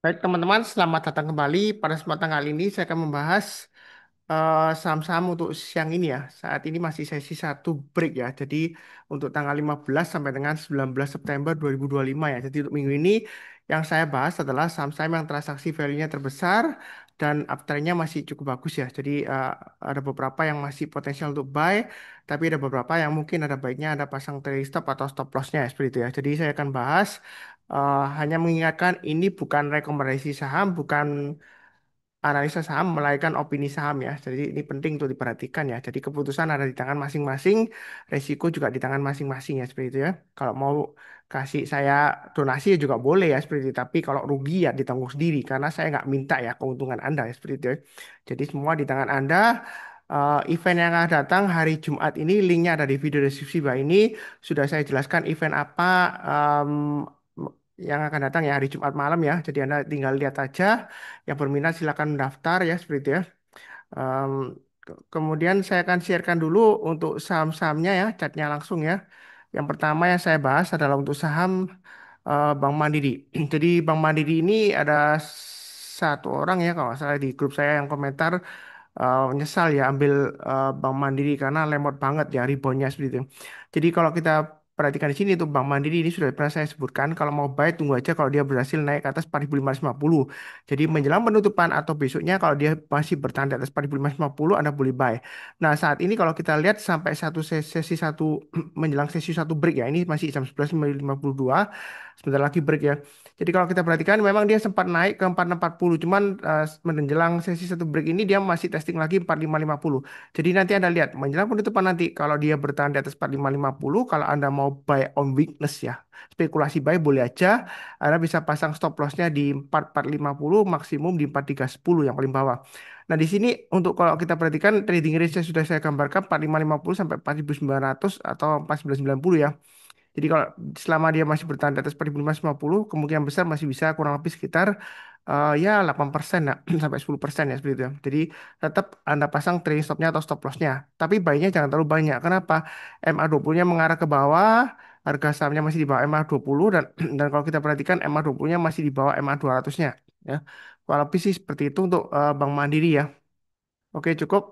Baik teman-teman, selamat datang kembali. Pada kesempatan kali ini saya akan membahas saham-saham untuk siang ini ya. Saat ini masih sesi satu break ya. Jadi untuk tanggal 15 sampai dengan 19 September 2025 ya. Jadi untuk minggu ini yang saya bahas adalah saham-saham yang transaksi value-nya terbesar dan uptrend-nya masih cukup bagus ya. Jadi ada beberapa yang masih potensial untuk buy, tapi ada beberapa yang mungkin ada baiknya ada pasang trailing stop atau stop loss-nya seperti itu ya. Jadi saya akan bahas hanya mengingatkan ini bukan rekomendasi saham, bukan analisa saham, melainkan opini saham ya. Jadi ini penting untuk diperhatikan ya. Jadi keputusan ada di tangan masing-masing, resiko juga di tangan masing-masing ya seperti itu ya. Kalau mau kasih saya donasi ya juga boleh ya seperti itu. Tapi kalau rugi ya ditanggung sendiri karena saya nggak minta ya keuntungan Anda ya seperti itu ya. Jadi semua di tangan Anda. Event yang akan datang hari Jumat ini linknya ada di video deskripsi bawah ini sudah saya jelaskan event apa em, yang akan datang ya hari Jumat malam ya. Jadi Anda tinggal lihat aja. Yang berminat silakan mendaftar ya seperti itu ya. Em, Kemudian saya akan sharekan dulu untuk saham-sahamnya ya, catnya langsung ya. Yang pertama yang saya bahas adalah untuk saham Bank Mandiri. Jadi Bank Mandiri ini ada satu orang ya kalau nggak salah di grup saya yang komentar nyesal ya ambil Bank Mandiri karena lemot banget ya reboundnya seperti itu. Jadi kalau kita perhatikan di sini tuh Bank Mandiri ini sudah pernah saya sebutkan kalau mau buy tunggu aja kalau dia berhasil naik ke atas 4.550. Jadi menjelang penutupan atau besoknya kalau dia masih bertahan di atas 4.550 Anda boleh buy. Nah saat ini kalau kita lihat sampai sesi satu menjelang sesi satu break ya ini masih jam 11.52 sebentar lagi break ya. Jadi kalau kita perhatikan memang dia sempat naik ke 4640 cuman menjelang sesi satu break ini dia masih testing lagi 4550. Jadi nanti Anda lihat menjelang penutupan nanti kalau dia bertahan di atas 4550 kalau Anda mau buy on weakness ya. Spekulasi buy boleh aja. Anda bisa pasang stop lossnya di 4450 maksimum di 4310 yang paling bawah. Nah, di sini untuk kalau kita perhatikan trading range sudah saya gambarkan 4550 sampai 4900 atau 4990 ya. Jadi kalau selama dia masih bertahan di atas 4550, kemungkinan besar masih bisa kurang lebih sekitar ya 8% ya, sampai 10% ya seperti itu ya. Jadi tetap Anda pasang trailing stopnya atau stop lossnya. Tapi buy-nya jangan terlalu banyak. Kenapa? MA20-nya mengarah ke bawah, harga sahamnya masih di bawah MA20 dan dan kalau kita perhatikan MA20-nya masih di bawah MA200-nya ya. Kurang lebih sih seperti itu untuk Bank Mandiri ya. Oke, cukup.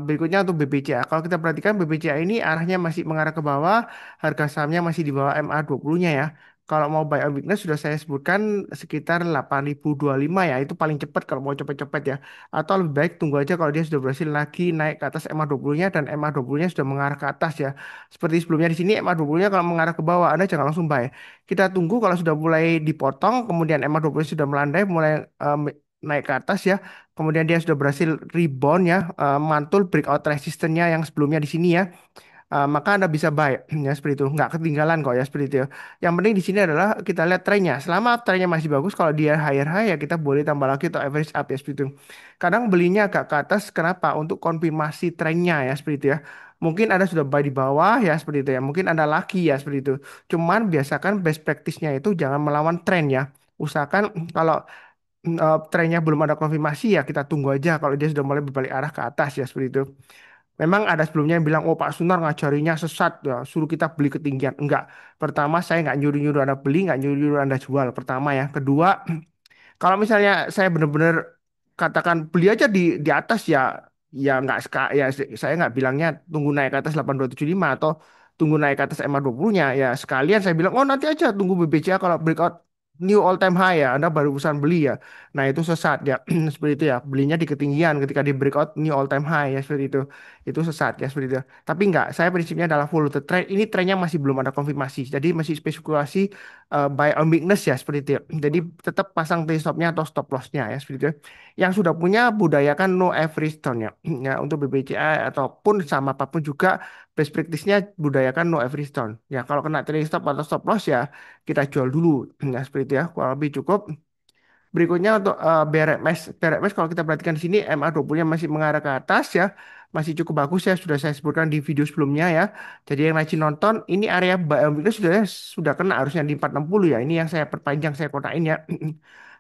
Berikutnya untuk BBCA. Kalau kita perhatikan BBCA ini arahnya masih mengarah ke bawah, harga sahamnya masih di bawah MA20-nya ya. Kalau mau buy on weakness sudah saya sebutkan sekitar 8.025 ya. Itu paling cepat kalau mau cepet-cepet ya. Atau lebih baik tunggu aja kalau dia sudah berhasil lagi naik ke atas MA20-nya dan MA20-nya sudah mengarah ke atas ya. Seperti sebelumnya di sini MA20-nya kalau mengarah ke bawah Anda jangan langsung buy. Kita tunggu kalau sudah mulai dipotong, kemudian MA20 sudah melandai, mulai naik ke atas ya. Kemudian dia sudah berhasil rebound ya, mantul breakout resistennya yang sebelumnya di sini ya. Maka Anda bisa buy ya seperti itu. Nggak ketinggalan kok ya seperti itu ya. Yang penting di sini adalah kita lihat trennya. Selama trennya masih bagus, kalau dia higher high ya kita boleh tambah lagi atau average up ya seperti itu. Kadang belinya agak ke atas, kenapa? Untuk konfirmasi trennya ya seperti itu ya. Mungkin Anda sudah buy di bawah ya seperti itu ya. Mungkin Anda lagi ya seperti itu. Cuman biasakan best practice-nya itu jangan melawan tren ya. Usahakan kalau trennya belum ada konfirmasi ya kita tunggu aja kalau dia sudah mulai berbalik arah ke atas ya seperti itu. Memang ada sebelumnya yang bilang, oh Pak Sunar ngajarinya sesat ya, suruh kita beli ketinggian. Enggak. Pertama, saya nggak nyuruh-nyuruh Anda beli, nggak nyuruh-nyuruh Anda jual. Pertama ya. Kedua, kalau misalnya saya benar-benar katakan beli aja di atas ya, ya nggak ya saya nggak bilangnya tunggu naik ke atas 8275 atau tunggu naik ke atas MA20-nya ya sekalian saya bilang oh nanti aja tunggu BBCA kalau breakout new all time high ya Anda baru urusan beli ya. Nah itu sesat ya seperti itu ya belinya di ketinggian ketika di breakout new all time high ya seperti itu sesat ya seperti itu. Tapi enggak saya prinsipnya adalah follow the trend ini trennya masih belum ada konfirmasi jadi masih spekulasi buy on weakness ya seperti itu. Jadi tetap pasang trade stopnya atau stop lossnya ya seperti itu. Yang sudah punya budayakan no every stone ya. Ya untuk BBCA ataupun sama apapun juga best practice-nya budayakan no every stone. Ya kalau kena trade stop atau stop loss ya kita jual dulu. Ya seperti itu ya. Kurang lebih cukup. Berikutnya untuk BRMS. BRMS kalau kita perhatikan di sini MA20-nya masih mengarah ke atas ya. Masih cukup bagus ya sudah saya sebutkan di video sebelumnya ya. Jadi yang rajin nonton ini area itu sudah kena harusnya di 460 ya. Ini yang saya perpanjang saya kotain ya.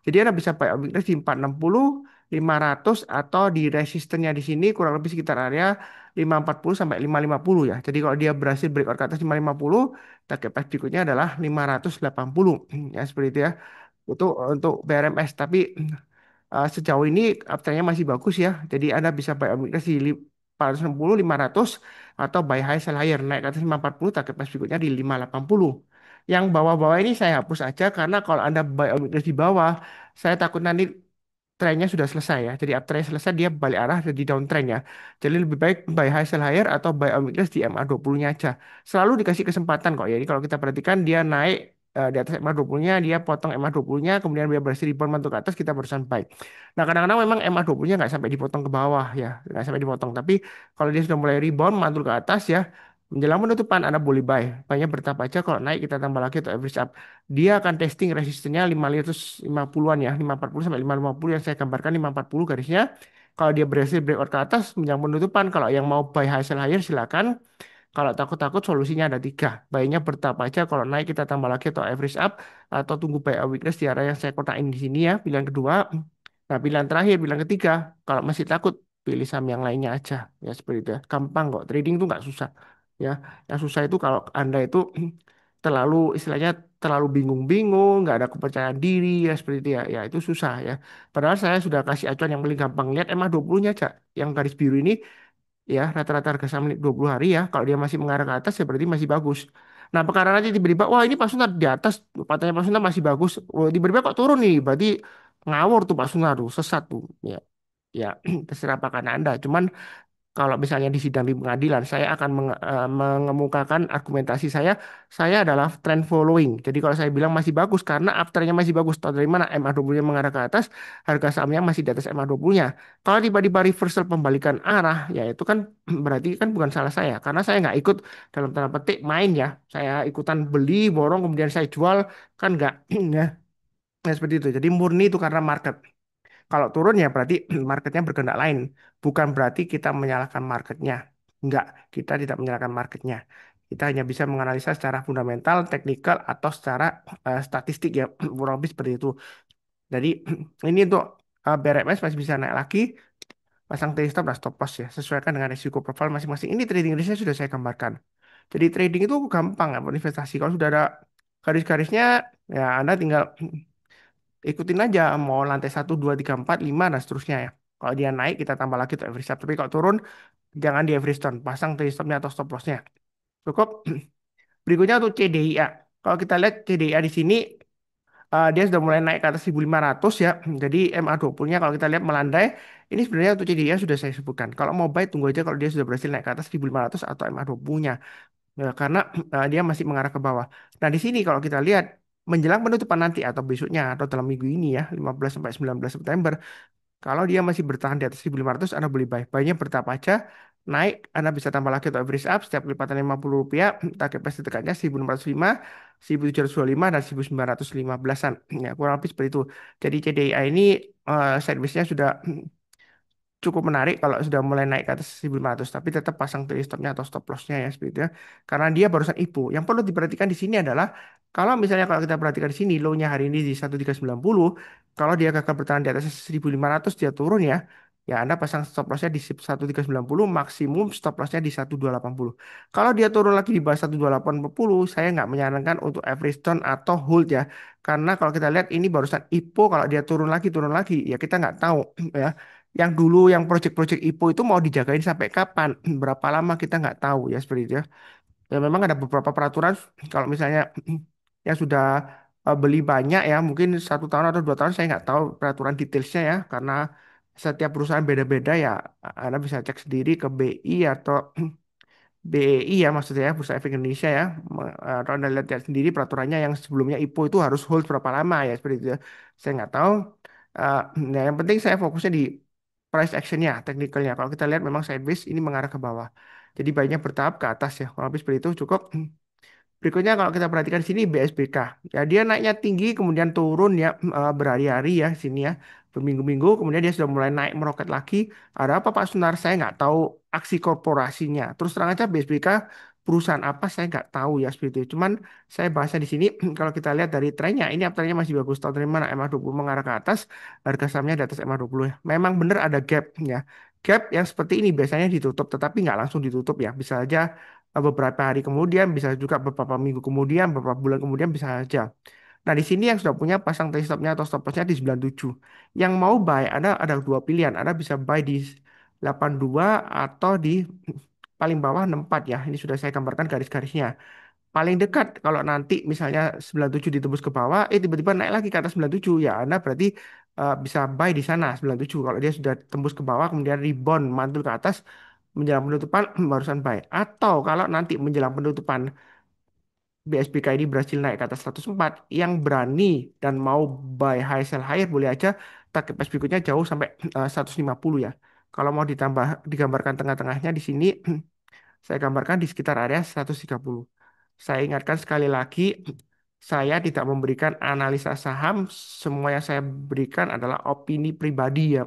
Jadi Anda bisa buy weakness di 460, 500 atau di resistennya di sini kurang lebih sekitar area 540 sampai 550 ya. Jadi kalau dia berhasil breakout ke atas 550, target price berikutnya adalah 580 ya seperti itu ya. untuk BRMS. Tapi sejauh ini uptrendnya masih bagus ya. Jadi Anda bisa buy on weakness di 460, 500 atau buy high sell higher naik ke atas 540 target price berikutnya di 580. Yang bawah-bawah ini saya hapus aja karena kalau Anda buy on weakness di bawah, saya takut nanti trennya sudah selesai ya. Jadi uptrend selesai dia balik arah jadi downtrend ya. Jadi lebih baik buy high sell higher atau buy on weakness di MA20-nya aja. Selalu dikasih kesempatan kok. Jadi kalau kita perhatikan dia naik di atas MA20-nya, dia potong MA20-nya, kemudian dia berhasil rebound mantul ke atas, kita barusan buy. Nah, kadang-kadang memang MA20-nya nggak sampai dipotong ke bawah ya, nggak sampai dipotong. Tapi kalau dia sudah mulai rebound mantul ke atas ya, menjelang penutupan Anda boleh buy. Banyak bertahap aja kalau naik kita tambah lagi atau average up. Dia akan testing resistennya 550-an ya, 540 sampai 550 yang saya gambarkan 540 garisnya. Kalau dia berhasil breakout ke atas menjelang penutupan, kalau yang mau buy high sell higher silakan. Kalau takut-takut solusinya ada tiga. Baiknya bertahap aja. Kalau naik kita tambah lagi atau average up atau tunggu buy a weakness di area yang saya kotakin di sini ya. Pilihan kedua. Nah, pilihan terakhir, pilihan ketiga. Kalau masih takut, pilih saham yang lainnya aja. Ya seperti itu ya. Gampang kok. Trading itu nggak susah. Ya, yang susah itu kalau Anda itu terlalu istilahnya terlalu bingung-bingung, nggak ada kepercayaan diri ya seperti itu ya. Ya itu susah ya. Padahal saya sudah kasih acuan yang paling gampang. Lihat EMA 20-nya aja. Yang garis biru ini ya rata-rata harga saham 20 hari ya kalau dia masih mengarah ke atas ya berarti masih bagus. Nah perkara nanti tiba-tiba wah ini Pak Sunar di atas katanya Pak Sunar masih bagus. Wah, tiba-tiba kok turun nih berarti ngawur tuh Pak Sunar tuh sesat tuh ya ya terserah pakan Anda cuman kalau misalnya di sidang di pengadilan, saya akan mengemukakan argumentasi saya adalah trend following. Jadi kalau saya bilang masih bagus, karena afternya masih bagus. Tahu dari mana? MA20-nya mengarah ke atas, harga sahamnya masih di atas MA20-nya. Kalau tiba-tiba reversal pembalikan arah, ya itu kan berarti kan bukan salah saya. Karena saya nggak ikut dalam tanda petik main ya. Saya ikutan beli, borong, kemudian saya jual, kan nggak. Ya, nah, seperti itu. Jadi murni itu karena market. Kalau turun ya berarti marketnya berkehendak lain. Bukan berarti kita menyalahkan marketnya. Enggak, kita tidak menyalahkan marketnya. Kita hanya bisa menganalisa secara fundamental, teknikal, atau secara statistik ya. Kurang lebih seperti itu. Jadi ini untuk BRMS masih bisa naik lagi. Pasang trade stop dan stop loss ya. Sesuaikan dengan risiko profil masing-masing. Ini trading risknya sudah saya gambarkan. Jadi trading itu gampang ya buat investasi. Kalau sudah ada garis-garisnya, ya Anda tinggal ikutin aja mau lantai 1, 2, 3, 4, 5 dan seterusnya ya. Kalau dia naik kita tambah lagi tuh average stop. Tapi kalau turun jangan di average down, pasang trade stopnya atau stop lossnya. Cukup. Berikutnya untuk CDIA. Kalau kita lihat CDIA di sini dia sudah mulai naik ke atas 1.500 ya. Jadi MA20-nya kalau kita lihat melandai, ini sebenarnya untuk CDIA sudah saya sebutkan. Kalau mau buy tunggu aja kalau dia sudah berhasil naik ke atas 1.500 atau MA20-nya. Ya, karena dia masih mengarah ke bawah. Nah, di sini kalau kita lihat menjelang penutupan nanti atau besoknya atau dalam minggu ini ya, 15 sampai 19 September, kalau dia masih bertahan di atas 1.500, Anda boleh buy. Buy-nya bertahap aja, naik, Anda bisa tambah lagi atau average up, setiap kelipatan Rp50, target price dekatnya 1.605, 1.725, dan 1.915-an. Ya, kurang lebih seperti itu. Jadi CDI ini sideways-nya sudah cukup menarik kalau sudah mulai naik ke atas 1.500 tapi tetap pasang trade stopnya atau stop lossnya ya seperti itu ya karena dia barusan IPO yang perlu diperhatikan di sini adalah kalau misalnya kalau kita perhatikan di sini low-nya hari ini di 1390 kalau dia gagal bertahan di atas 1.500 dia turun ya Anda pasang stop lossnya di 1390 maksimum stop lossnya di 1280 kalau dia turun lagi di bawah 12840 saya nggak menyarankan untuk average down atau hold ya karena kalau kita lihat ini barusan IPO kalau dia turun lagi ya kita nggak tahu ya yang dulu yang proyek-proyek IPO itu mau dijagain sampai kapan? Berapa lama kita nggak tahu ya seperti itu ya. Ya memang ada beberapa peraturan kalau misalnya yang sudah beli banyak ya mungkin 1 tahun atau 2 tahun saya nggak tahu peraturan detailsnya ya karena setiap perusahaan beda-beda ya. Anda bisa cek sendiri ke BI atau BEI ya maksudnya ya Bursa Efek Indonesia ya. Atau Anda lihat sendiri peraturannya yang sebelumnya IPO itu harus hold berapa lama ya seperti itu ya. Saya nggak tahu. Eh, nah, yang penting saya fokusnya di price actionnya, teknikalnya. Kalau kita lihat memang sideways ini mengarah ke bawah. Jadi banyak bertahap ke atas ya. Kalau habis seperti itu cukup. Berikutnya kalau kita perhatikan di sini BSBK. Ya dia naiknya tinggi kemudian turun ya berhari-hari ya sini ya. Berminggu-minggu kemudian dia sudah mulai naik meroket lagi. Ada apa Pak Sunar? Saya nggak tahu aksi korporasinya. Terus terang aja BSBK perusahaan apa saya nggak tahu ya seperti itu. Cuman saya bahasnya di sini kalau kita lihat dari trennya ini trennya masih bagus. Tahu dari mana MA20 mengarah ke atas, harga sahamnya di atas MA20 ya. Memang benar ada gap ya. Gap yang seperti ini biasanya ditutup tetapi nggak langsung ditutup ya. Bisa aja beberapa hari kemudian, bisa juga beberapa minggu kemudian, beberapa bulan kemudian bisa aja. Nah, di sini yang sudah punya pasang trade stopnya atau stop lossnya di 97. Yang mau buy, ada dua pilihan. Anda bisa buy di 82 atau di paling bawah 64 ya. Ini sudah saya gambarkan garis-garisnya. Paling dekat kalau nanti misalnya 97 ditembus ke bawah, tiba-tiba naik lagi ke atas 97, ya Anda berarti bisa buy di sana 97. Kalau dia sudah tembus ke bawah kemudian rebound mantul ke atas menjelang penutupan barusan buy. Atau kalau nanti menjelang penutupan BSPK ini berhasil naik ke atas 104, yang berani dan mau buy high sell higher boleh aja target price berikutnya jauh sampai 150 ya. Kalau mau ditambah digambarkan tengah-tengahnya di sini saya gambarkan di sekitar area 130. Saya ingatkan sekali lagi, saya tidak memberikan analisa saham, semua yang saya berikan adalah opini pribadi ya.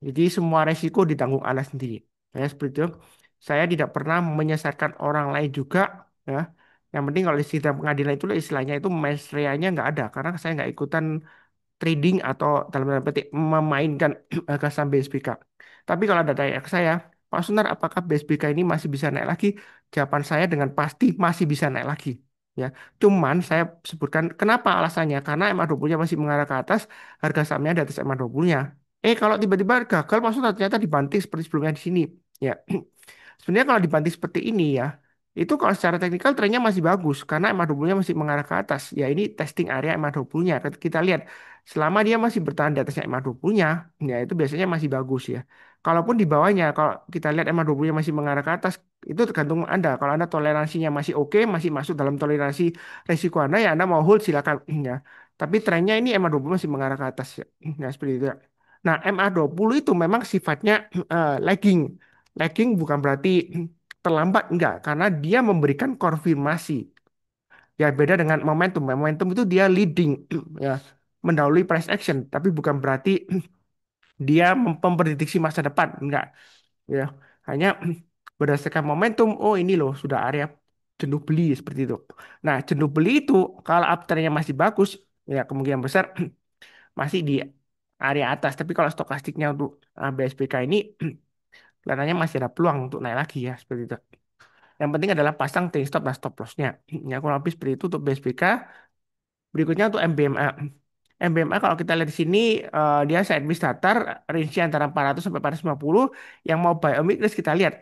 Jadi semua resiko ditanggung Anda sendiri. Ya, seperti itu. Saya tidak pernah menyesatkan orang lain juga. Ya. Yang penting kalau di sidang pengadilan itu istilahnya itu mens reanya nggak ada. Karena saya nggak ikutan trading atau dalam tanda petik memainkan harga saham BSBK. Tapi kalau ada tanya ke saya, Pak Sunar, apakah BSBK ini masih bisa naik lagi? Jawaban saya dengan pasti masih bisa naik lagi. Ya, cuman saya sebutkan kenapa alasannya? Karena MA20-nya masih mengarah ke atas, harga sahamnya di atas MA20-nya. Kalau tiba-tiba gagal, Pak Sunar ternyata dibanting seperti sebelumnya di sini. Ya, sebenarnya kalau dibanting seperti ini ya, itu kalau secara teknikal trennya masih bagus karena MA20-nya masih mengarah ke atas. Ya ini testing area MA20-nya. Kita lihat selama dia masih bertahan di atasnya MA20-nya, ya itu biasanya masih bagus ya. Kalaupun di bawahnya, kalau kita lihat MA20-nya masih mengarah ke atas, itu tergantung Anda. Kalau Anda toleransinya masih oke, masih masuk dalam toleransi resiko Anda, ya Anda mau hold silakan. Ya. Tapi trennya ini MA20 masih mengarah ke atas ya. Ya seperti itu ya. Nah, MA20 itu memang sifatnya lagging. Lagging bukan berarti terlambat, enggak, karena dia memberikan konfirmasi. Ya beda dengan momentum. Momentum itu dia leading, ya, mendahului price action, tapi bukan berarti dia memprediksi masa depan, enggak. Ya, hanya berdasarkan momentum. Oh ini loh sudah area jenuh beli seperti itu. Nah jenuh beli itu kalau uptrendnya masih bagus, ya kemungkinan besar masih di area atas. Tapi kalau stokastiknya untuk BSPK ini kelihatannya masih ada peluang untuk naik lagi ya seperti itu. Yang penting adalah pasang trailing stop dan stop loss-nya. Ya, kurang lebih seperti itu untuk BSPK. Berikutnya untuk MBMA. MBMA kalau kita lihat di sini dia sideways datar, range antara 400 sampai 450. Yang mau buy on weakness kita lihat.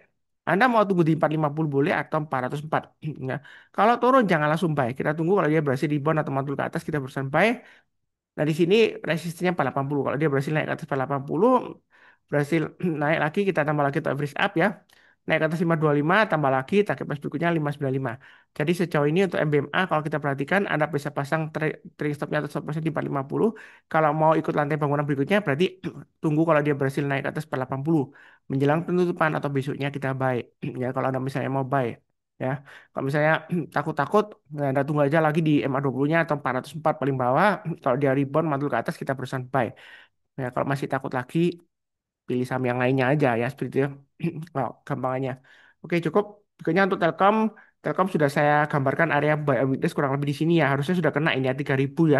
Anda mau tunggu di 450 boleh atau 404. Ya. Kalau turun jangan langsung buy. Kita tunggu kalau dia berhasil rebound atau mantul ke atas kita berusaha buy. Nah, di sini resistennya 480. Kalau dia berhasil naik ke atas 480, berhasil naik lagi, kita tambah lagi untuk average up ya. Naik ke atas 525, tambah lagi, target price berikutnya 595. Jadi sejauh ini untuk MBMA, kalau kita perhatikan, Anda bisa pasang trailing stopnya atau stop lossnya di 450. Kalau mau ikut lantai bangunan berikutnya, berarti tunggu kalau dia berhasil naik ke atas 480. Menjelang penutupan atau besoknya kita buy. Ya, kalau Anda misalnya mau buy. Ya, kalau misalnya takut-takut, nah, Anda tunggu aja lagi di MA20-nya atau 404 paling bawah. Kalau dia rebound mantul ke atas kita berusaha buy. Ya, kalau masih takut lagi pilih saham yang lainnya aja ya seperti itu. Oh, gampangannya. Oke, cukup. Berikutnya untuk Telkom, Telkom sudah saya gambarkan area buy and weakness kurang lebih di sini ya. Harusnya sudah kena ini ya 3.000 ya.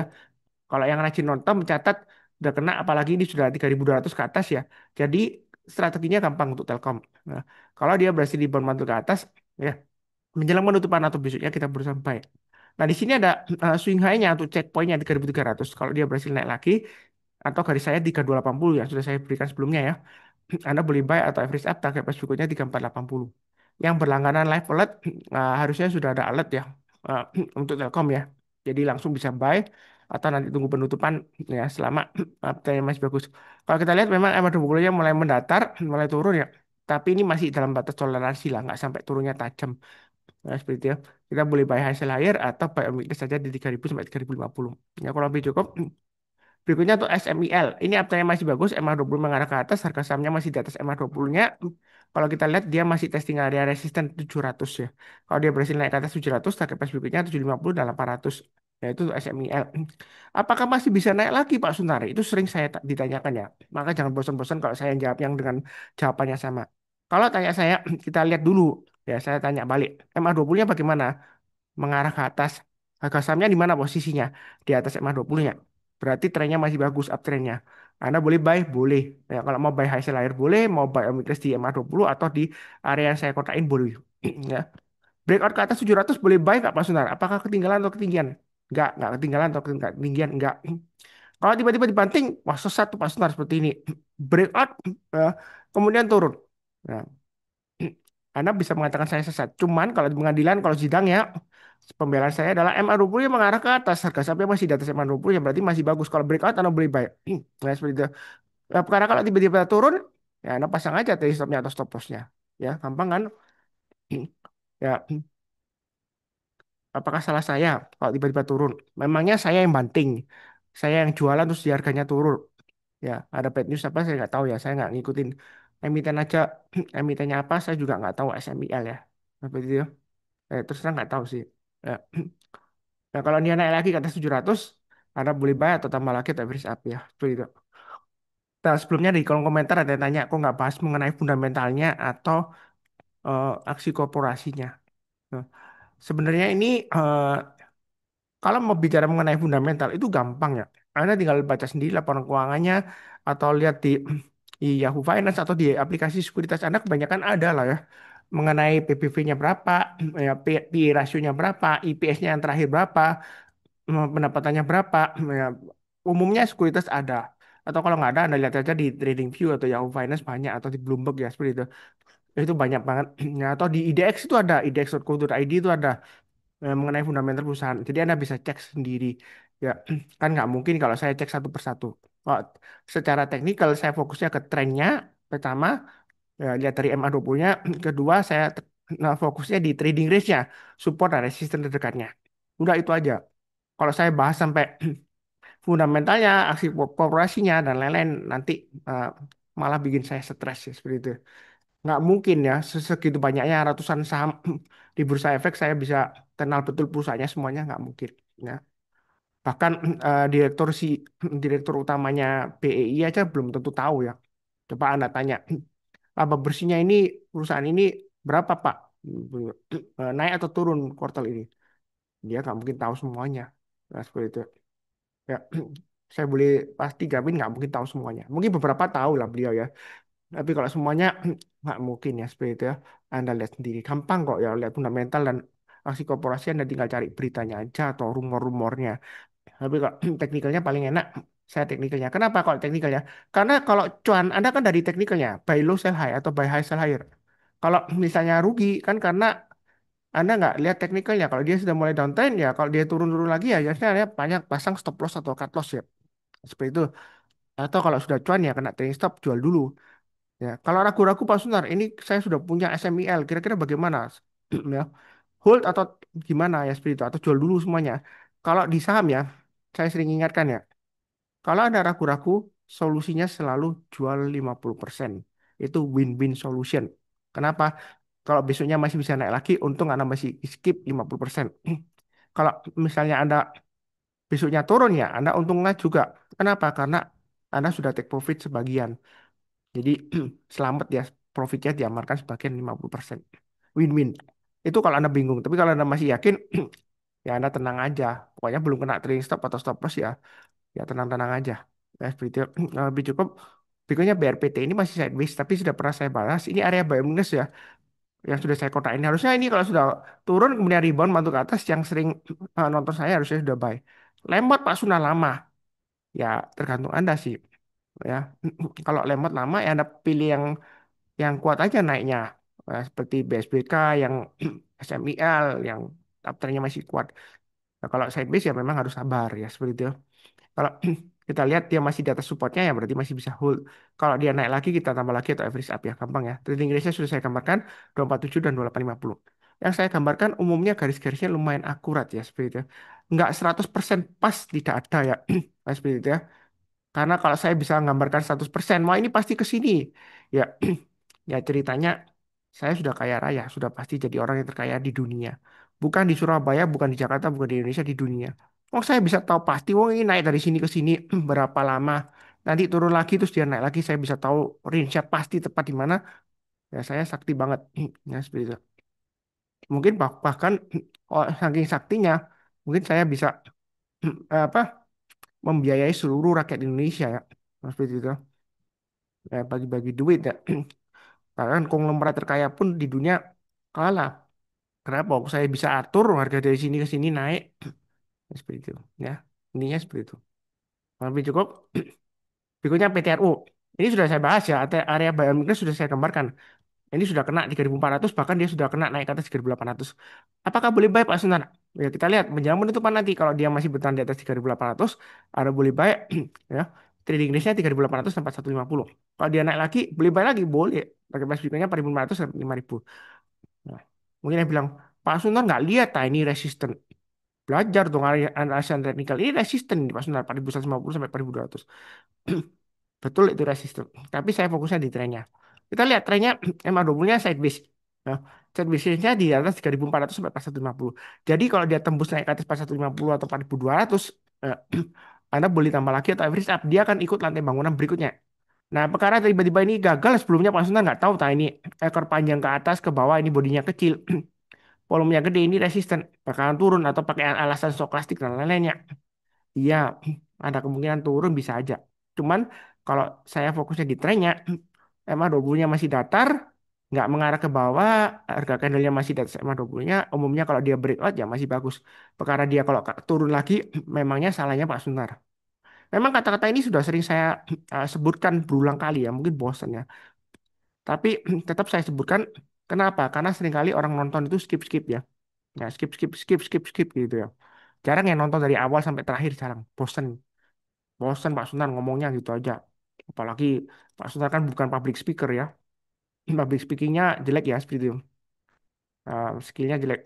Kalau yang rajin nonton mencatat sudah kena, apalagi ini sudah 3.200 ke atas ya. Jadi strateginya gampang untuk Telkom. Nah, kalau dia berhasil rebound mantul ke atas ya, menjelang penutupan atau besoknya kita berusaha buy. Nah, di sini ada swing high-nya untuk checkpoint-nya 3.300. Kalau dia berhasil naik lagi, atau garis saya 3.280 yang sudah saya berikan sebelumnya ya. Anda boleh buy atau average up target price berikutnya 3.480. Yang berlangganan live alert harusnya sudah ada alert ya uh, untuk Telkom ya. Jadi langsung bisa buy atau nanti tunggu penutupan ya selama uptrend masih bagus. Kalau kita lihat memang MA20-nya mulai mendatar, mulai turun ya. Tapi ini masih dalam batas toleransi lah, nggak sampai turunnya tajam. Nah, seperti itu ya. Kita boleh buy high sell higher atau buy on weakness saja di 3.000 sampai 3.050. Ya, kalau lebih cukup. Berikutnya untuk SMIL. Ini uptrendnya masih bagus, MA20 mengarah ke atas, harga sahamnya masih di atas MA20-nya. Kalau kita lihat dia masih testing area resisten 700 ya. Kalau dia berhasil naik ke atas 700, target price berikutnya 750 dan 800. Yaitu untuk SMIL. Apakah masih bisa naik lagi Pak Sunari? Itu sering saya ditanyakan ya. Maka jangan bosan-bosan kalau saya jawab yang dengan jawabannya sama. Kalau tanya saya, kita lihat dulu. Ya, saya tanya balik. MA20-nya bagaimana? Mengarah ke atas. Harga sahamnya di mana posisinya? Di atas MA20-nya. Berarti trennya masih bagus uptrendnya. Anda boleh buy, boleh. Ya, kalau mau buy high sell higher boleh, mau buy omnibus di MA20 atau di area yang saya kotain boleh. Ya. Breakout ke atas 700 boleh buy nggak Pak Sunar? Apakah ketinggalan atau ketinggian? nggak ketinggalan atau nggak ketinggian, nggak. Kalau tiba-tiba dibanting, wah sesat tuh pasti seperti ini. Breakout, eh, kemudian turun. Nah, Anda bisa mengatakan saya sesat. Cuman kalau di pengadilan, kalau sidang ya, pembelaan saya adalah MA20 yang mengarah ke atas. Harga sahamnya masih di atas MA20, yang berarti masih bagus. Kalau breakout, Anda beli buy. Nah, seperti itu. Karena kalau tiba-tiba turun, ya Anda pasang aja trade stopnya atau stop lossnya. Ya, gampang kan? Ya, apakah salah saya kalau tiba-tiba turun? Memangnya saya yang banting. Saya yang jualan terus di harganya turun. Ya, ada bad news apa saya nggak tahu ya. Saya nggak ngikutin emiten aja. Emitennya apa saya juga nggak tahu SMIL ya. Seperti itu. Terus terang nggak tahu sih. Ya. Nah, kalau dia naik lagi ke atas 700, Anda boleh buy atau tambah lagi atau average up ya. Seperti itu. Nah, sebelumnya di kolom komentar ada yang tanya, kok nggak bahas mengenai fundamentalnya atau aksi korporasinya. Nah, sebenarnya ini kalau mau bicara mengenai fundamental itu gampang ya. Anda tinggal baca sendiri laporan keuangannya atau lihat di Yahoo Finance atau di aplikasi sekuritas Anda kebanyakan ada lah ya. Mengenai PBV-nya berapa, ya, PE rasionya berapa, IPS-nya yang terakhir berapa, pendapatannya berapa. Ya, umumnya sekuritas ada. Atau kalau nggak ada, Anda lihat aja di TradingView atau Yahoo Finance banyak atau di Bloomberg ya seperti itu. Itu banyak banget. Ya, atau di IDX itu ada, idx.co.id itu ada mengenai fundamental perusahaan. Jadi Anda bisa cek sendiri. Ya, kan nggak mungkin kalau saya cek satu persatu. Oh, secara teknikal saya fokusnya ke trennya pertama, ya, lihat dari MA20-nya. Kedua, saya fokusnya di trading range-nya, support dan resistance terdekatnya. Udah itu aja. Kalau saya bahas sampai fundamentalnya, aksi korporasinya dan lain-lain, nanti eh, malah bikin saya stres ya seperti itu. Nggak mungkin ya segitu banyaknya ratusan saham di bursa efek saya bisa kenal betul perusahaannya semuanya nggak mungkin ya. Bahkan si direktur utamanya BEI aja belum tentu tahu ya. Coba Anda tanya, laba bersihnya ini perusahaan ini berapa Pak? Naik atau turun kuartal ini? Dia nggak mungkin tahu semuanya. Nah, seperti itu. Ya, saya boleh pasti jamin nggak mungkin tahu semuanya. Mungkin beberapa tahu lah beliau ya. Tapi kalau semuanya nggak mungkin ya seperti itu ya. Anda lihat sendiri. Gampang kok ya lihat fundamental dan aksi korporasi Anda tinggal cari beritanya aja atau rumor-rumornya. Tapi kalau teknikalnya paling enak saya teknikalnya. Kenapa kalau teknikalnya? Karena kalau cuan Anda kan dari teknikalnya buy low sell high atau buy high sell higher. Kalau misalnya rugi kan karena Anda nggak lihat teknikalnya. Kalau dia sudah mulai downtrend ya, kalau dia turun-turun lagi ya, biasanya Anda banyak pasang stop loss atau cut loss ya. Seperti itu. Atau kalau sudah cuan ya kena trailing stop jual dulu. Ya, kalau ragu-ragu Pak Sunar, ini saya sudah punya SMIL, kira-kira bagaimana? Ya, hold atau gimana ya seperti itu, atau jual dulu semuanya. Kalau di saham ya, saya sering ingatkan ya, kalau Anda ragu-ragu, solusinya selalu jual 50%. Itu win-win solution. Kenapa? Kalau besoknya masih bisa naik lagi, untung Anda masih skip 50%. Kalau misalnya Anda besoknya turun ya, Anda untungnya juga. Kenapa? Karena Anda sudah take profit sebagian. Jadi selamat ya, profitnya diamarkan sebagian 50%. Win-win. Itu kalau Anda bingung. Tapi kalau Anda masih yakin, ya Anda tenang aja. Pokoknya belum kena trailing stop atau stop loss ya. Ya tenang-tenang aja. Ya, seperti itu. Lebih cukup. Berikutnya BRPT ini masih sideways, tapi sudah pernah saya bahas. Ini area buy minus ya, yang sudah saya kotain. Harusnya ini kalau sudah turun kemudian rebound masuk ke atas, yang sering nonton saya harusnya sudah buy. Lemot Pak Sunan lama. Ya tergantung Anda sih. Ya, kalau lemot lama ya Anda pilih yang kuat aja naiknya. Seperti BSBK yang SMIL yang uptrendnya masih kuat. Nah, kalau sideways ya memang harus sabar ya seperti itu. Kalau kita lihat dia masih di atas supportnya ya berarti masih bisa hold. Kalau dia naik lagi kita tambah lagi atau average up ya gampang ya. Trading range sudah saya gambarkan 247 dan 2850. Yang saya gambarkan umumnya garis-garisnya lumayan akurat ya seperti itu. Nggak 100% pas tidak ada ya. Nah, seperti itu ya. Karena kalau saya bisa menggambarkan 100%, wah ini pasti ke sini. Ya, ya ceritanya saya sudah kaya raya, sudah pasti jadi orang yang terkaya di dunia. Bukan di Surabaya, bukan di Jakarta, bukan di Indonesia, di dunia. Oh, saya bisa tahu pasti, oh ini naik dari sini ke sini berapa lama. Nanti turun lagi, terus dia naik lagi, saya bisa tahu range-nya pasti tepat di mana. Ya, saya sakti banget. Ya, seperti itu. Mungkin bahkan oh, saking saktinya, mungkin saya bisa apa membiayai seluruh rakyat Indonesia ya. Seperti itu. Bagi-bagi duit ya. Bahkan konglomerat terkaya pun di dunia kalah. Kenapa? Saya bisa atur harga dari sini ke sini naik. Seperti itu. Ya, intinya seperti itu. Lebih cukup. Berikutnya PTRU. Ini sudah saya bahas ya, area biomigran sudah saya gambarkan. Ini sudah kena 3.400, bahkan dia sudah kena naik ke atas 3.800. Apakah boleh buy Pak Sunar? Ya kita lihat menjelang penutupan nanti kalau dia masih bertahan di atas 3.800, ada boleh buy ya. Trading range-nya 3.800 sampai 150. Kalau dia naik lagi, boleh buy lagi, boleh. Pakai price berikutnya 4.500 sampai 5.000. Nah, mungkin dia bilang, Pak Sunar nggak lihat ini resisten. Belajar dong analisa teknikal. Ini resisten di Pak Sunar 4.150 sampai 4.200. Betul itu resisten. Tapi saya fokusnya di trennya. Kita lihat trennya MA20-nya sideways. Nah, sideways-nya di atas 3.400 sampai 4.150. Jadi kalau dia tembus naik ke atas 4.150 atau 4.200, eh, Anda boleh tambah lagi atau average up. Dia akan ikut lantai bangunan berikutnya. Nah, perkara tiba-tiba ini gagal sebelumnya Pak Sunan nggak tahu. Nah, ini ekor panjang ke atas, ke bawah, ini bodinya kecil. Volumenya gede, ini resisten. Bakalan turun atau pakai alasan stokastik dan lain-lainnya. Iya, ada kemungkinan turun bisa aja. Cuman kalau saya fokusnya di trennya, MA20-nya masih datar, nggak mengarah ke bawah, harga candle-nya masih di atas MA20-nya, umumnya kalau dia breakout ya masih bagus. Perkara dia kalau turun lagi, memangnya salahnya Pak Sunar. Memang kata-kata ini sudah sering saya sebutkan berulang kali ya, mungkin bosan ya. Tapi tetap saya sebutkan, kenapa? Karena seringkali orang nonton itu skip-skip ya. Ya, skip, skip, skip, skip, skip gitu ya. Jarang yang nonton dari awal sampai terakhir, jarang. Bosen. Bosan Pak Sunar ngomongnya gitu aja. Apalagi Pak Sunar kan bukan public speaker ya. Public speakingnya jelek ya seperti itu. Skillnya jelek.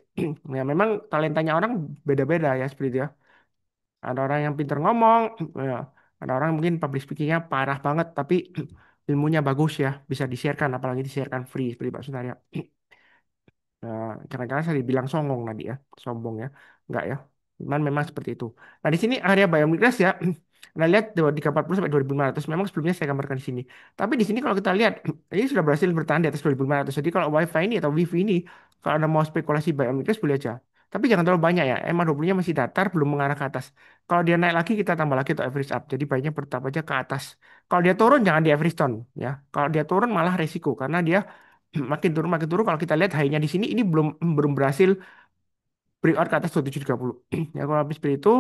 Ya memang talentanya orang beda-beda ya seperti itu ya. Ada orang yang pintar ngomong, ya. Ada orang mungkin public speakingnya parah banget, tapi ilmunya bagus ya, bisa di-sharekan, apalagi di-sharekan free seperti Pak Sunar ya. Jangan-jangan saya dibilang songong tadi ya, sombong ya, enggak ya. Cuman memang seperti itu. Nah di sini area biomigras ya, nah lihat 340 sampai 2.500. Memang sebelumnya saya gambarkan di sini. Tapi di sini kalau kita lihat, ini sudah berhasil bertahan di atas 2.500. Jadi kalau WiFi ini atau WiFi ini, kalau Anda mau spekulasi biomigras boleh aja. Tapi jangan terlalu banyak ya. MA20-nya masih datar, belum mengarah ke atas. Kalau dia naik lagi, kita tambah lagi untuk average up. Jadi baiknya bertahap aja ke atas. Kalau dia turun, jangan di average down. Ya. Kalau dia turun malah resiko. Karena dia makin turun kalau kita lihat high-nya di sini ini belum belum berhasil breakout ke atas 2730. Ya kalau habis seperti itu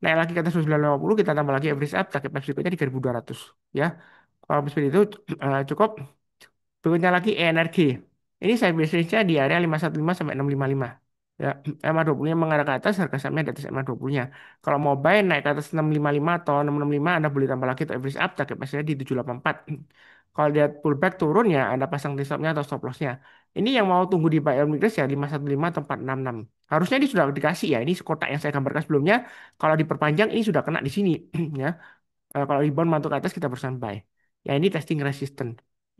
naik lagi ke atas 2950 kita tambah lagi average up target price berikutnya 3200 ya. Kalau habis seperti itu cukup. Berikutnya lagi energi. Ini saya biasanya di area 515 sampai 655. Ya, MA20-nya mengarah ke atas, harga sahamnya di atas MA20-nya. Kalau mau buy naik ke atas 655 atau 665, Anda boleh tambah lagi untuk average up, target price-nya di 784. Kalau dia pullback turun ya, Anda pasang t stop-nya atau stop loss-nya. Ini yang mau tunggu di buy on weakness ya 515 atau 466. Harusnya ini sudah dikasih ya, ini kotak yang saya gambarkan sebelumnya. Kalau diperpanjang ini sudah kena di sini ya. Kalau rebound mantuk ke atas kita berusaha buy. Ya ini testing resistant.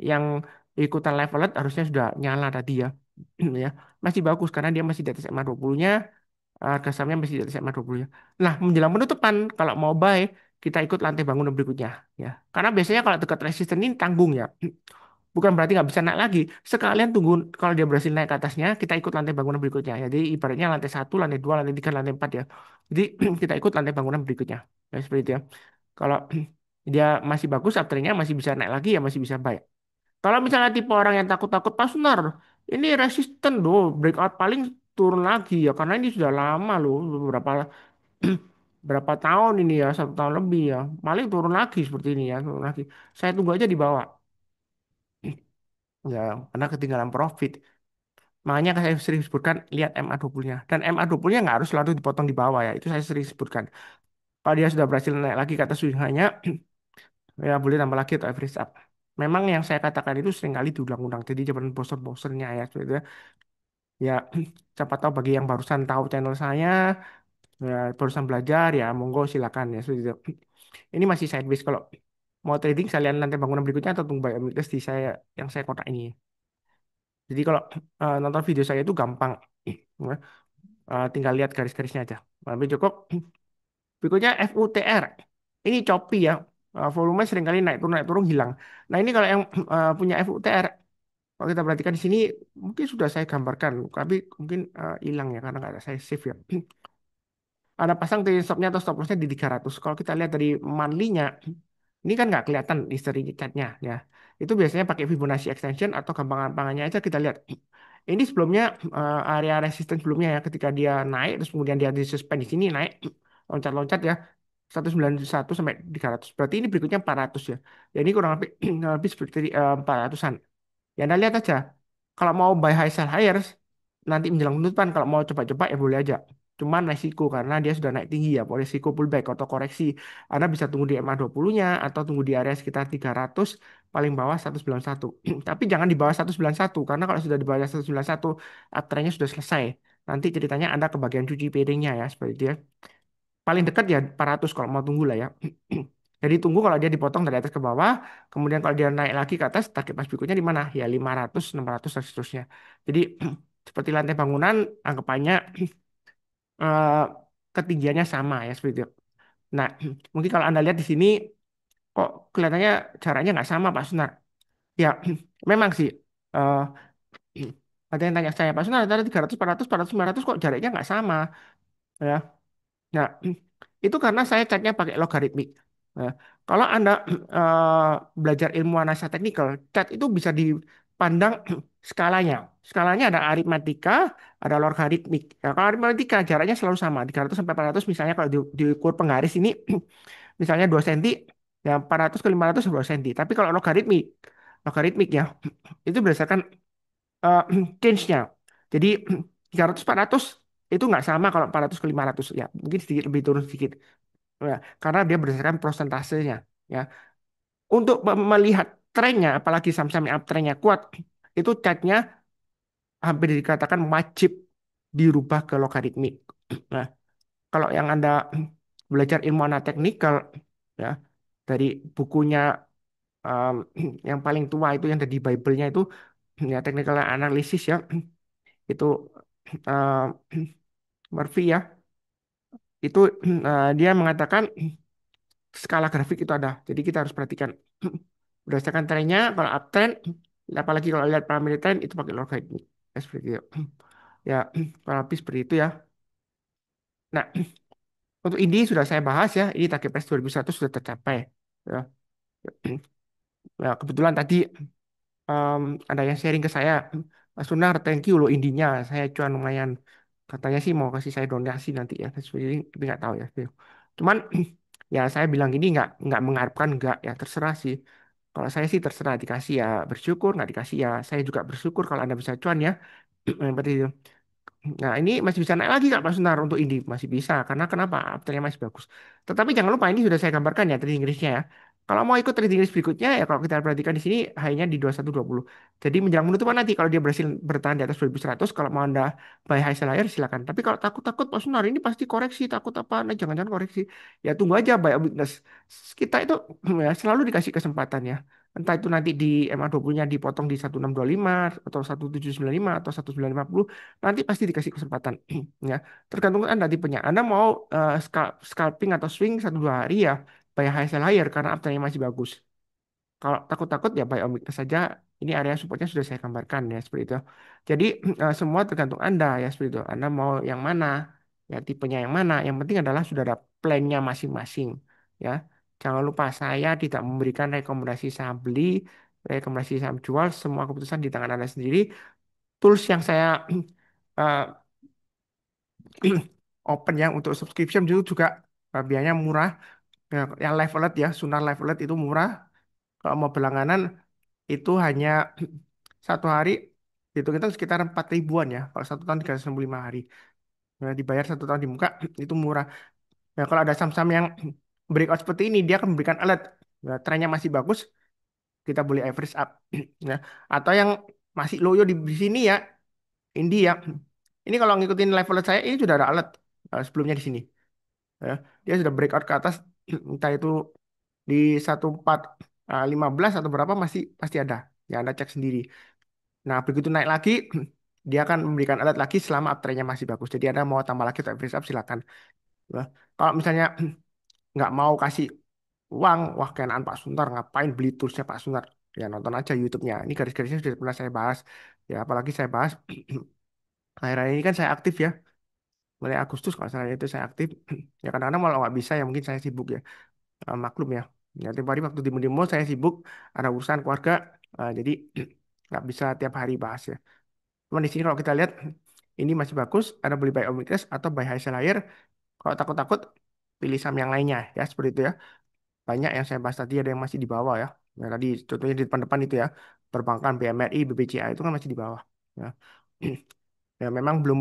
Yang ikutan level alert harusnya sudah nyala tadi ya. Ya, masih bagus karena dia masih di atas MA20-nya, harga sahamnya masih di atas MA20-nya. Nah, menjelang penutupan kalau mau buy, kita ikut lantai bangunan berikutnya ya. Karena biasanya kalau dekat resisten ini tanggung ya. Bukan berarti nggak bisa naik lagi. Sekalian tunggu kalau dia berhasil naik ke atasnya, kita ikut lantai bangunan berikutnya. Jadi ibaratnya lantai satu, lantai dua, lantai tiga, lantai empat ya. Jadi kita ikut lantai bangunan berikutnya. Ya, seperti itu ya. Kalau dia masih bagus, uptrendnya masih bisa naik lagi ya masih bisa buy. Kalau misalnya tipe orang yang takut-takut Pak Sunar, ini resisten loh, breakout paling turun lagi ya karena ini sudah lama loh, beberapa berapa tahun ini ya, 1 tahun lebih ya, paling turun lagi seperti ini ya, turun lagi. Saya tunggu aja di bawah ya, karena ketinggalan profit. Makanya saya sering sebutkan lihat MA20-nya. Dan MA20-nya nggak harus selalu dipotong di bawah ya, itu saya sering sebutkan. Kalau dia sudah berhasil naik lagi ke atas swing-nya, ya boleh tambah lagi atau average up. Memang yang saya katakan itu seringkali diulang-ulang, jadi jangan bosan-bosannya ya, seperti itu ya. Ya, siapa tahu bagi yang barusan tahu channel saya, ya, barusan belajar ya, monggo silakan ya. Seperti itu. Ini masih sideways kalau mau trading sekalian nanti bangunan berikutnya atau tunggu buy omnibus di saya yang saya kotak ini. Jadi kalau nonton video saya itu gampang, ya. Tinggal lihat garis-garisnya aja. Tapi cukup. Berikutnya FUTR. Ini choppy ya. Volume seringkali naik turun hilang. Nah ini kalau yang punya FUTR, kalau kita perhatikan di sini mungkin sudah saya gambarkan, tapi mungkin hilang ya karena nggak ada saya save ya. Ada pasang trailing stopnya atau stop lossnya di 300. Kalau kita lihat dari monthly-nya, ini kan nggak kelihatan history chat-nya ya. Itu biasanya pakai Fibonacci extension atau gampangannya aja kita lihat. Ini sebelumnya area resistance sebelumnya ya ketika dia naik terus kemudian dia disuspend di sini naik loncat-loncat ya 191 sampai 300. Berarti ini berikutnya 400 ya. Ya ini kurang lebih lebih seperti 400-an. Ya Anda lihat aja. Kalau mau buy high sell higher nanti menjelang penutupan kalau mau coba-coba ya boleh aja. Cuman resiko karena dia sudah naik tinggi ya, resiko pullback atau koreksi. Anda bisa tunggu di MA20-nya atau tunggu di area sekitar 300 paling bawah 191. Tapi jangan di bawah 191 karena kalau sudah di bawah 191 uptrendnya sudah selesai. Nanti ceritanya Anda kebagian cuci piringnya ya seperti itu ya. Paling dekat ya 400 kalau mau tunggu lah ya. Jadi tunggu kalau dia dipotong dari atas ke bawah, kemudian kalau dia naik lagi ke atas, target pas berikutnya di mana? Ya 500, 600 dan seterusnya. Jadi seperti lantai bangunan, anggapannya eh, ketinggiannya sama ya seperti itu. Nah, mungkin kalau Anda lihat di sini, kok kelihatannya jaraknya nggak sama Pak Sunar. Ya, memang sih. eh, ada yang tanya saya, Pak Sunar, ada 300, 400, 400, 500 kok jaraknya nggak sama. Ya, nah, itu karena saya catnya pakai logaritmik. Nah, kalau Anda belajar ilmu analisa teknikal, cat itu bisa dipandang skalanya. Skalanya ada aritmatika, ada logaritmik. Ya, kalau aritmatika jaraknya selalu sama, 300 sampai 400 misalnya kalau diukur penggaris ini misalnya 2 cm, ya 400 ke 500 2 cm. Tapi kalau logaritmik ya, itu berdasarkan eh, change-nya. Jadi 300 400 itu nggak sama kalau 400 ke 500 ya, mungkin sedikit lebih turun sedikit. Ya, karena dia berdasarkan prosentasenya ya. Untuk melihat trennya apalagi saham-saham yang uptrendnya kuat, itu chartnya hampir dikatakan wajib dirubah ke logaritmik. Nah, kalau yang Anda belajar ilmu analis teknikal ya dari bukunya um, yang paling tua itu yang ada di Bible-nya itu ya technical analysis ya itu um, Murphy ya itu dia mengatakan skala grafik itu ada. Jadi kita harus perhatikan berdasarkan trennya. Kalau uptrend, apalagi kalau lihat parameter trend itu pakai logaritmik. Ya, seperti itu. Ya, kurang lebih seperti itu ya. Nah, untuk ini sudah saya bahas ya. Ini target price 2100 sudah tercapai. Ya. Ya, kebetulan tadi em, ada yang sharing ke saya, Mas Sunar, thank you loh indinya. Saya cuan lumayan. Katanya sih mau kasih saya donasi nanti ya. Seperti tapi nggak tahu ya. Cuman ya saya bilang gini nggak mengharapkan nggak ya terserah sih. Kalau saya sih terserah dikasih ya bersyukur, nggak dikasih ya saya juga bersyukur kalau Anda bisa cuan ya. Seperti itu. Nah, ini masih bisa naik lagi Kak Pak Sunar untuk ini masih bisa karena kenapa? Afternya masih bagus. Tetapi jangan lupa ini sudah saya gambarkan ya trading range-nya ya. Kalau mau ikut trading range berikutnya ya kalau kita perhatikan di sini high-nya di 2120. Jadi menjelang penutupan nanti kalau dia berhasil bertahan di atas 2100 kalau mau Anda buy high sell higher silakan. Tapi kalau takut-takut Pak Sunar ini pasti koreksi, takut apa? Nah, jangan-jangan koreksi. Ya tunggu aja buy a weakness. Kita itu ya selalu dikasih kesempatan ya. Entah itu nanti di MA20-nya dipotong di 1625 atau 1795 atau 1950 nanti pasti dikasih kesempatan ya tergantung Anda tipenya Anda mau scalping atau swing 1 2 hari ya buy high sell higher karena uptrendnya masih bagus kalau takut-takut ya buy on weakness saja ini area supportnya sudah saya gambarkan ya seperti itu jadi semua tergantung Anda ya seperti itu Anda mau yang mana ya tipenya yang mana yang penting adalah sudah ada plannya masing-masing ya jangan lupa saya tidak memberikan rekomendasi saham beli rekomendasi saham jual semua keputusan di tangan Anda sendiri tools yang saya eh, open ya untuk subscription itu juga biayanya murah. Ya, yang live alert ya, Sunar live alert itu murah. Kalau mau berlangganan itu hanya 1 hari itu kita sekitar 4 ribuan ya. Kalau 1 tahun 365 hari. Nah, dibayar 1 tahun di muka itu murah. Nah, kalau ada saham-saham yang breakout seperti ini, dia akan memberikan alert. Nah, trennya masih bagus, kita boleh average up. Ya. Atau yang masih loyo di sini ya, India. Ini kalau ngikutin level alert saya, ini sudah ada alert sebelumnya di sini. Ya. Dia sudah breakout ke atas, entah itu di 1415 atau berapa masih pasti ada. Ya Anda cek sendiri. Nah begitu naik lagi, dia akan memberikan alert lagi selama uptrendnya masih bagus. Jadi Anda mau tambah lagi atau average up silakan. Ya. Kalau misalnya nggak mau kasih uang, wah kenaan Pak Suntar ngapain beli toolsnya Pak Suntar? Ya nonton aja YouTube-nya. Ini garis-garisnya sudah pernah saya bahas. Ya apalagi saya bahas akhir-akhir ini kan saya aktif ya. Mulai Agustus kalau saya itu saya aktif. Ya kadang-kadang malah nggak bisa ya mungkin saya sibuk ya. Maklum ya. Ya tiap hari waktu demo-demo saya sibuk ada urusan keluarga. Jadi nggak bisa tiap hari bahas ya. Cuman di sini kalau kita lihat ini masih bagus, ada boleh buy omnibus atau buy high seller. Kalau takut-takut pilih saham yang lainnya ya seperti itu ya. Banyak yang saya bahas tadi ada yang masih di bawah ya. Nah, tadi contohnya di depan-depan itu ya, perbankan BMRI, BBCA itu kan masih di bawah. Ya. Ya memang belum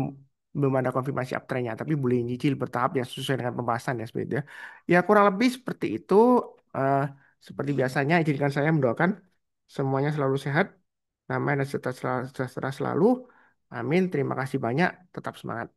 belum ada konfirmasi uptrendnya, tapi boleh nyicil bertahap ya sesuai dengan pembahasan ya seperti itu ya. Ya kurang lebih seperti itu. Eh, Seperti biasanya, izinkan saya mendoakan semuanya selalu sehat, damai dan sejahtera selalu. Amin. Terima kasih banyak. Tetap semangat.